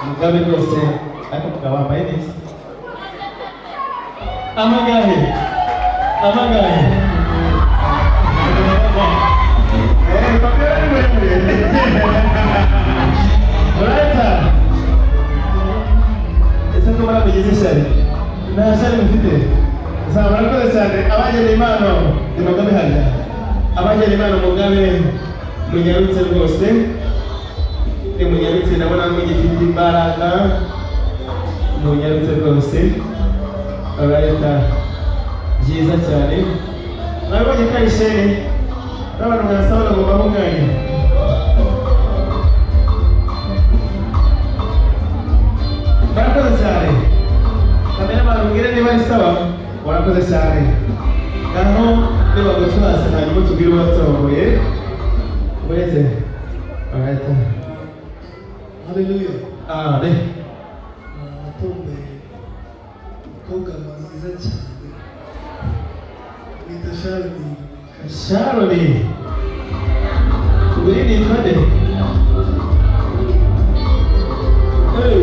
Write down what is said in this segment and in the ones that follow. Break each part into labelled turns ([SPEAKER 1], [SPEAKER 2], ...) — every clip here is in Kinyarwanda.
[SPEAKER 1] Mugabe rwose ariko mugabo wambaye neza. Amagahe urahita ese ko murabigize ishyari nta shyari mufite usanga murakoze cyane. abagena impano ni Mugabe hariya, abagena impano Mugabe munyarutse rwose, ni munyarutse ndabona mugifite imbaraga, munyarutse rwose. urahita byiza cyane. Mwabonye ko ari isheni n'abantu mwasabana ngo bahunganye. Murakoze cyane. Kameraman mbwire niba ari sawa. Murakoze cyane. Ngaho niba gutwasa hanyuma tubwire uwatomboye. Uretse. Alright.
[SPEAKER 2] Hallelujah.
[SPEAKER 1] Amen.
[SPEAKER 2] Tomboye umukobwa mwiza cyane witwa Sharoni.
[SPEAKER 1] Sharoni. Uri nitwa nde? Hey.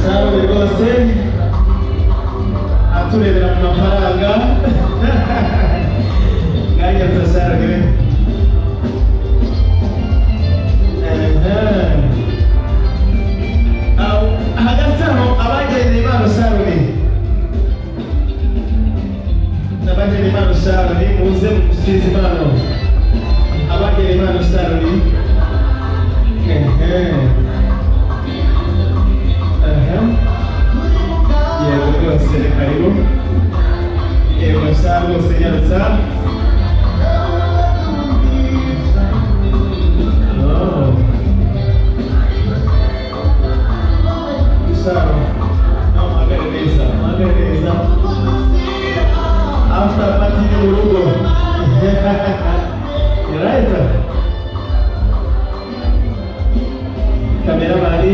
[SPEAKER 1] Sharoni rwose aturebera mu mafaranga. Nganyarutse Sharoni we. Hagati aho abageneye impano Sharoni, abageneye impano Sharoni muze musubize impano. Abageneye impano Sharoni. Yego rwose karibu. Yego Sharoni rwose nyarutsa. After party ni murugo. Right? Kamera bari